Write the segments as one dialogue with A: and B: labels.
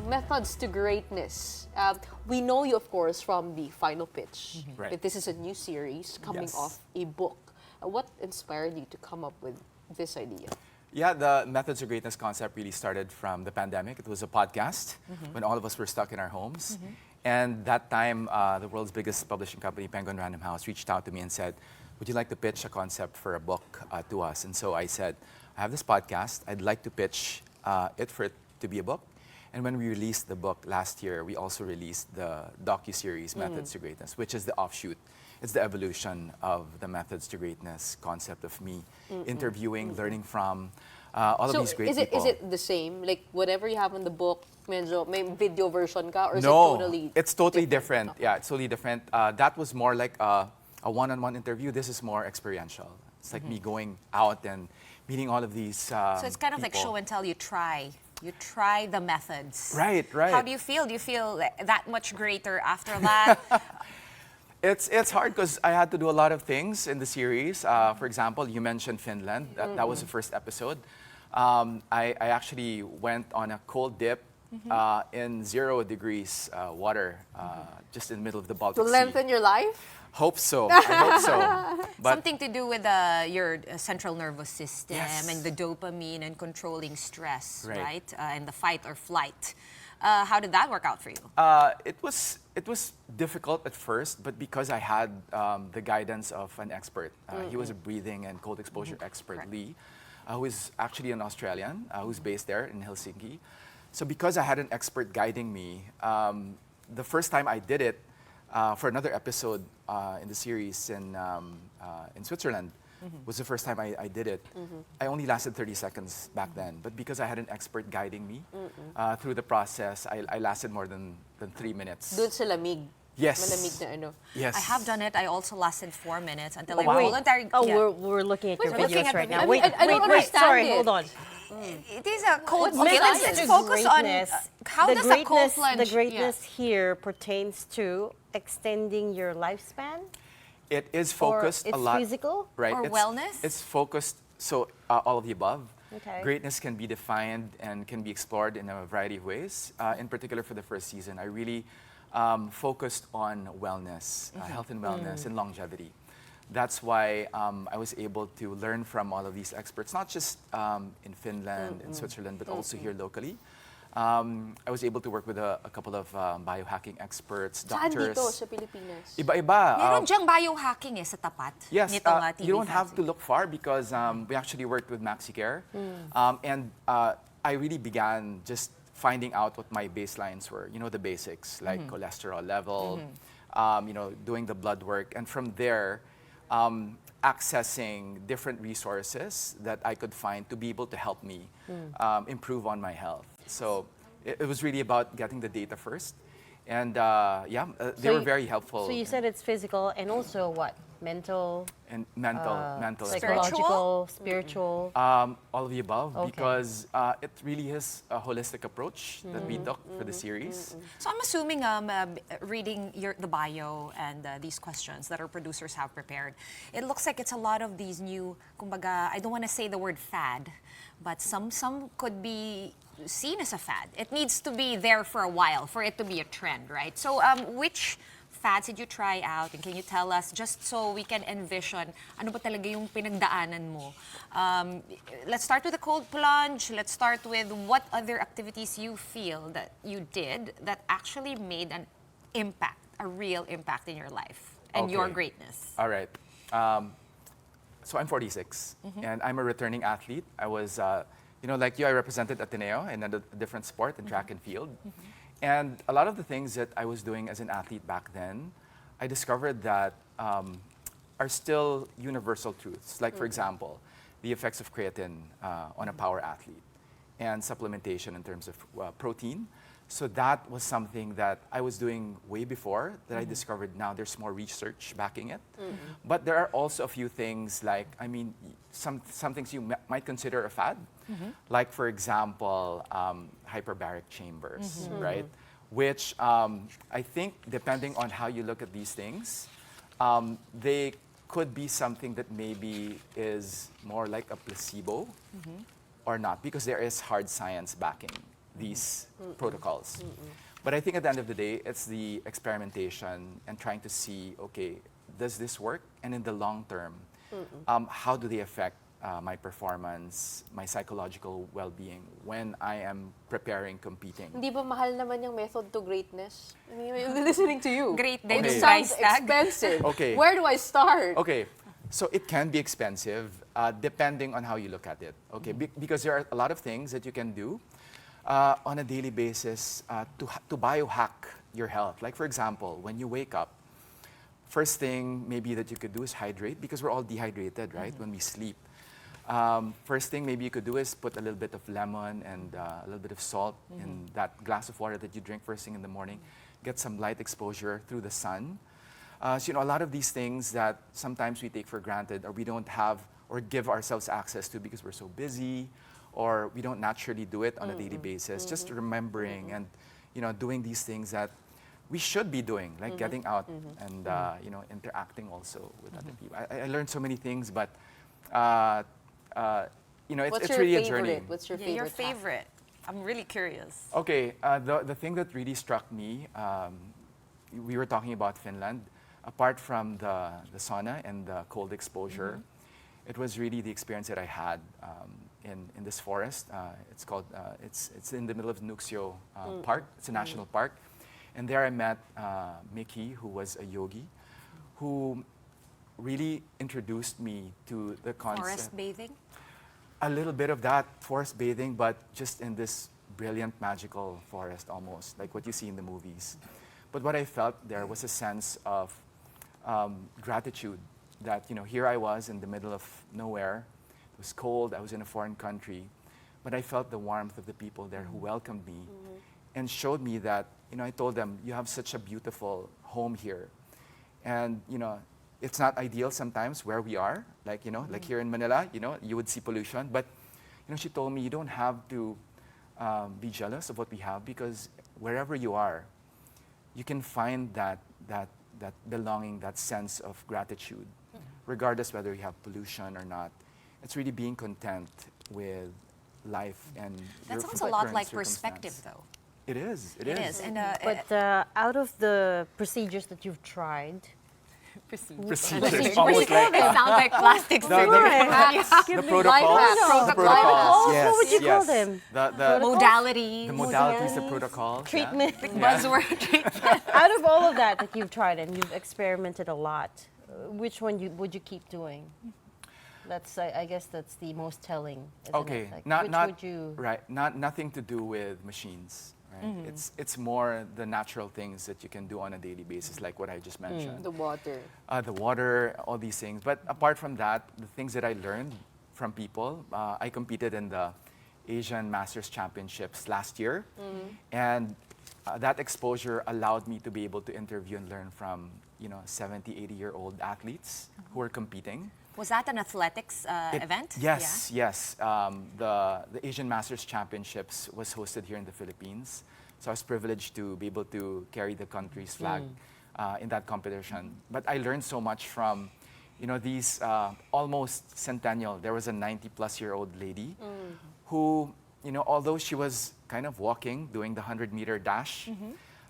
A: Methods to Greatness. We know you, of course, from the final pitch.
B: Right.
A: But this is a new series coming
B: Yes.
A: off a book. What inspired you to come up with this idea?
B: Yeah, the Methods of Greatness concept really started from the pandemic. It was a podcast when all of us were stuck in our homes. And that time, the world's biggest publishing company, Penguin Random House, reached out to me and said, would you like to pitch a concept for a book to us? And so I said, I have this podcast. I'd like to pitch it for it to be a book. And when we released the book last year, we also released the docu-series Methods to Greatness, which is the offshoot. It's the evolution of the Methods to Greatness concept of me interviewing, learning from all of these great people.
A: Is it the same? Like, whatever you have in the book, medyo, may video version ka? Or is
B: No,
A: it totally
B: it's totally different. Yeah, it's totally different. That was more like a one-on-one interview. This is more experiential. It's like me going out and meeting all of these
C: So it's kind of like
B: people.
C: show and tell. You try the methods.
B: Right, right.
C: How do you feel? Do you feel that much greater after that?
B: It's hard because I had to do a lot of things in the series. For example, you mentioned Finland. That was the first episode. I actually went on a cold dip in 0 degrees water, just in the middle of the Baltic
A: to
B: Sea.
A: lengthen your life?
B: Hope so. I hope so. But
C: Something to do with your central nervous system
B: Yes.
C: and the dopamine and controlling stress,
B: Right.
C: right? And the fight or flight. How did that work out for you?
B: it was difficult at first, but because I had the guidance of an expert. He was a breathing and cold exposure expert,
C: Correct.
B: Lee, who is actually an Australian, who's based there in Helsinki. So because I had an expert guiding me, the first time I did it for another episode in the series in Switzerland, was the first time I did it. I only lasted 30 seconds back then, but because I had an expert guiding me through the process, I lasted more than 3 minutes.
A: Doon sa lamig.
B: Yes.
A: Malamig na ano.
B: Yes.
C: I have done it. I also lasted 4 minutes until I
B: wow.
C: voluntarily.
D: Oh,
C: yeah.
D: we're looking at your
C: We're looking
D: videos
C: at
D: right
C: the
D: now.
C: videos.
D: Wait,
A: I don't
D: wait,
A: understand
D: sorry,
A: it.
D: hold on.
C: It is a cold.
D: What's
C: Okay,
D: methods
C: let's
D: to
C: focus on
D: greatness?
C: how
D: The
C: does a cold
D: greatness,
C: plunge.
D: the greatness here pertains to extending your lifespan,
B: It is
D: or
B: focused
D: it's
B: a lot.
D: physical.
B: Right.
C: Or
B: it's,
C: wellness?
B: It's focused, so all of the above.
D: Okay.
B: Greatness can be defined and can be explored in a variety of ways. In particular, for the first season, I really focused on wellness, health and wellness, and longevity. That's why I was able to learn from all of these experts, not just in Finland and Switzerland, but also here locally. I was able to work with a couple of biohacking experts,
A: Saan
B: doctors.
A: dito sa Pilipinas?
B: Iba-iba.
C: Meron dyang biohacking sa tapat.
B: Yes,
C: nitong, TV
B: you don't have
C: fancy.
B: to look far because we actually worked with MaxiCare. And I really began just finding out what my baselines were, the basics, like cholesterol level, doing the blood work. And from there, accessing different resources that I could find to be able to help me improve on my health. So it was really about getting the data first. And they were very helpful.
D: So you said it's physical and also what? Mental,
B: and mental as well.
D: psychological, spiritual.
B: All of the above,
D: Okay.
B: because it really is a holistic approach that we took for the series.
C: So I'm assuming reading the bio and these questions that our producers have prepared, it looks like it's a lot of these new, kumbaga, I don't want to say the word fad, but some could be seen as a fad. It needs to be there for a while for it to be a trend, right? So which fads did you try out, and can you tell us, just so we can envision ano ba talaga yung pinagdaanan mo? Let's start with the cold plunge. Let's start with what other activities you feel that you did that actually made an impact, a real impact in your life and your
B: Okay.
C: greatness.
B: All right. So I'm 46, and I'm a returning athlete. I was, like you, I represented Ateneo in a different sport in track and field. And a lot of the things that I was doing as an athlete back then, I discovered that are still universal truths. Like, for example, the effects of creatine on a power athlete and supplementation in terms of protein. So that was something that I was doing way before that I discovered now there's more research backing it. But there are also a few things like, some things you might consider a fad. Like, for example, hyperbaric chambers, right? Which I think, depending on how you look at these things, they could be something that maybe is more like a placebo or not, because there is hard science backing these protocols. But I think at the end of the day, it's the experimentation and trying to see, okay, does this work? And in the long term, how do they affect my performance, my psychological well-being when I am preparing, competing?
A: Hindi ba mahal naman yung method to greatness? I mean, listening to you.
C: Great
B: day
A: It
B: to
A: sounds
C: price tag.
A: expensive.
B: Okay.
A: Where do I start?
B: Okay, so it can be expensive depending on how you look at it. Okay, because there are a lot of things that you can do on a daily basis to biohack your health. Like for example, when you wake up, first thing maybe that you could do is hydrate because we're all dehydrated, right? When we sleep. First thing maybe you could do is put a little bit of lemon and a little bit of salt in that glass of water that you drink first thing in the morning. Get some light exposure through the sun. So, a lot of these things that sometimes we take for granted or we don't have or give ourselves access to because we're so busy or we don't naturally do it on a daily basis. Just remembering and, doing these things that we should be doing, like getting out and, interacting also with other people. I learned so many things, but,
A: What's
B: it's
A: your
B: really a
A: favorite?
B: journey.
A: What's your
C: Yeah,
A: favorite?
C: your
A: hack?
C: favorite. I'm really curious.
B: Okay, the thing that really struck me, we were talking about Finland. Apart from the sauna and the cold exposure, it was really the experience that I had in this forest. It's called, it's in the middle of Nuxio Park. It's a national park. And there I met Mickey, who was a yogi, who really introduced me to the concept.
C: Forest bathing?
B: A little bit of that, forest bathing, but just in this brilliant, magical forest almost, like what you see in the movies. But what I felt there was a sense of gratitude that, here I was in the middle of nowhere. It was cold, I was in a foreign country, but I felt the warmth of the people there who welcomed me and showed me that, I told them, you have such a beautiful home here. And, it's not ideal sometimes where we are, like, like here in Manila, you would see pollution. But, she told me you don't have to be jealous of what we have because wherever you are, you can find that belonging, that sense of gratitude, regardless whether you have pollution or not. It's really being content with life and
C: That
B: your
C: sounds a lot
B: current
C: like
B: circumstance.
C: perspective, though.
B: It is.
C: It is. And
D: But out of the procedures that you've tried,
B: Procedures,
C: it
B: almost like
C: sounds like plastic
B: the,
C: surgery.
B: the protocols.
A: Life
B: The
A: hack.
B: protocols. Yes,
D: what would you call
B: yes.
D: them?
B: The
C: Modality.
B: modalities, the protocols. yeah.
D: treatment.
C: Buzzword.
D: Out of all of that you've tried and you've experimented a lot, which one would you keep doing? That's I guess that's the most telling. Isn't
B: Okay,
D: it? Like,
B: not
D: which
B: not
D: would you?
B: right. Nothing to do with machines. Right? It's more the natural things that you can do on a daily basis, like what I just mentioned.
A: The water.
B: The water, all these things. But apart from that, the things that I learned from people, I competed in the Asian Masters Championships last year, and that exposure allowed me to be able to interview and learn from 70, 80-year-old athletes who are competing.
C: Was that an athletics event?
B: Yes, yes. The Asian Masters Championships was hosted here in the Philippines. So I was privileged to be able to carry the country's flag in that competition. But I learned so much from, these almost centennial. There was a 90-plus-year-old lady who, although she was kind of walking, doing the 100-meter dash,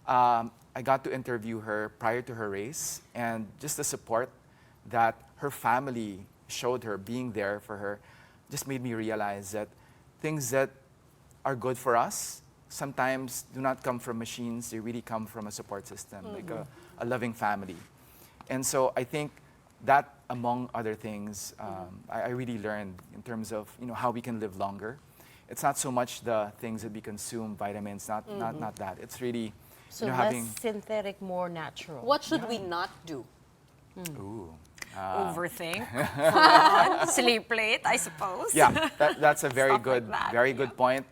B: I got to interview her prior to her race, and just the support that her family showed her, being there for her, just made me realize that things that are good for us sometimes do not come from machines. They really come from a support system, like a loving family. And so I think that, among other things, I really learned in terms of how we can live longer. It's not so much the things that we consume, vitamins, not that. It's really
D: So
B: having
D: less synthetic, more natural.
A: What should we not do?
B: ooh.
C: Overthink. Sleep late, I suppose.
B: Yeah, that's a very
C: Stuff like
B: good,
C: that,
B: very good point.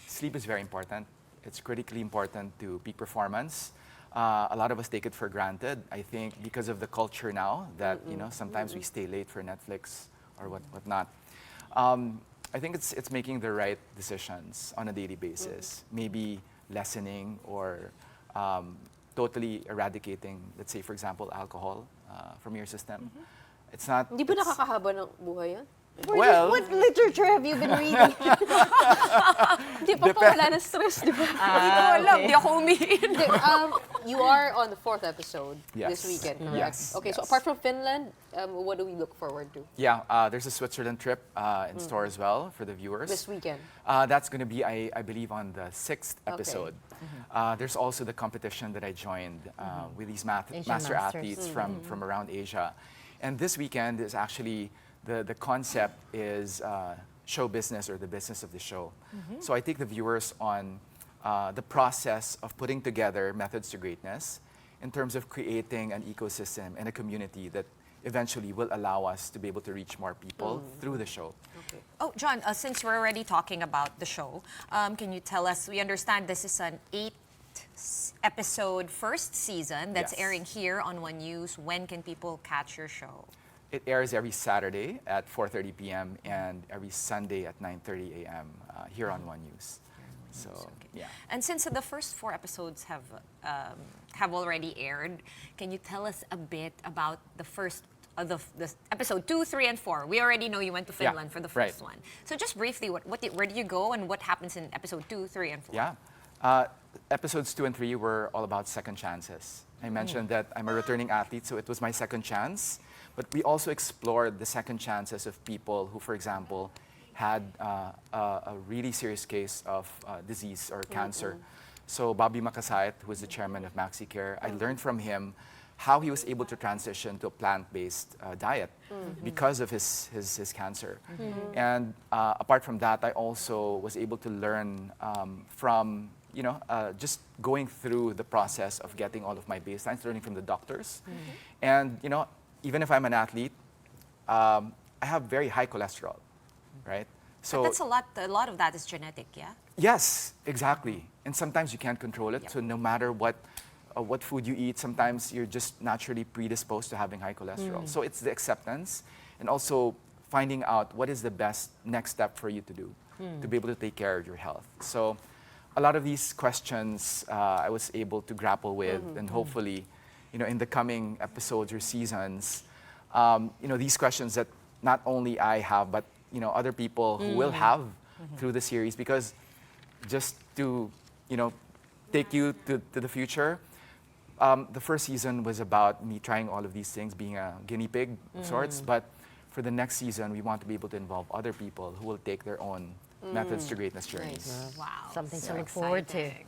B: Sleep is very important. It's critically important to peak performance. A lot of us take it for granted. I think because of the culture now that sometimes we stay late for Netflix or whatnot. I think it's making the right decisions on a daily basis. Maybe lessening or totally eradicating, let's say, for example, alcohol from your system. It's not.
A: Hindi ba
B: it's-
A: nakakahaba ng buhay yan?
B: Well,
D: What literature have you been reading?
A: Di pa wala na stress, di ba?
C: Hindi ko alam, di ako umiin.
A: Okay, you are on the 4th episode this
B: Yes.
A: weekend, correct?
B: Yes,
A: Okay, so
B: yes.
A: apart from Finland, what do we look forward to
B: yeah, there's a Switzerland trip in store as well for the viewers.
A: this weekend?
B: That's going to be, I believe, on the 6th episode. There's also the competition that I joined with these
D: Asian
B: master
D: Masters.
B: athletes from around Asia. And this weekend is actually, the concept is show business, or the business of the show. So I take the viewers on the process of putting together methods to greatness in terms of creating an ecosystem and a community that eventually will allow us to be able to reach more people through the show.
C: Oh, John, since we're already talking about the show, can you tell us, we understand this is an 8-episode first season that's
B: Yes.
C: airing here on One News. When can people catch your show?
B: It airs every Saturday at 4:30 p.m. and every Sunday at 9:30 a.m. Here on One News. So, yeah.
C: And since the first 4 episodes have already aired, can you tell us a bit about the first, the episode 2, 3, and 4? We already know you went to
B: Yeah,
C: Finland for the first
B: right.
C: one. So just briefly, where did you go and what happens in episode 2, 3, and 4?
B: Yeah. Episodes 2 and 3 were all about second chances. I mentioned that I'm a returning athlete, so it was my second chance. But we also explored the second chances of people who, for example, had a really serious case of disease or cancer. So Bobby Makasait, who is the chairman of MaxiCare, I learned from him how he was able to transition to a plant-based diet because of his cancer. And apart from that, I also was able to learn from just going through the process of getting all of my baselines, learning from the doctors. And even if I'm an athlete, I have very high cholesterol, right? So
C: But that's a lot of that is genetic, yeah?
B: yes, exactly. And sometimes you can't control it.
C: Yep.
B: So no matter what food you eat, sometimes you're just naturally predisposed to having high cholesterol. So it's the acceptance and also finding out what is the best next step for you to do to be able to take care of your health. So a lot of these questions I was able to grapple with, and hopefully, in the coming episodes or seasons, these questions that not only I have, but other people who will have through the series, because just to take you to the future, the first season was about me trying all of these things, being a guinea pig of sorts, but for the next season, we want to be able to involve other people who will take their own methods to greatness journeys.
C: Wow.
D: Something
C: so
D: to look forward to.
C: exciting.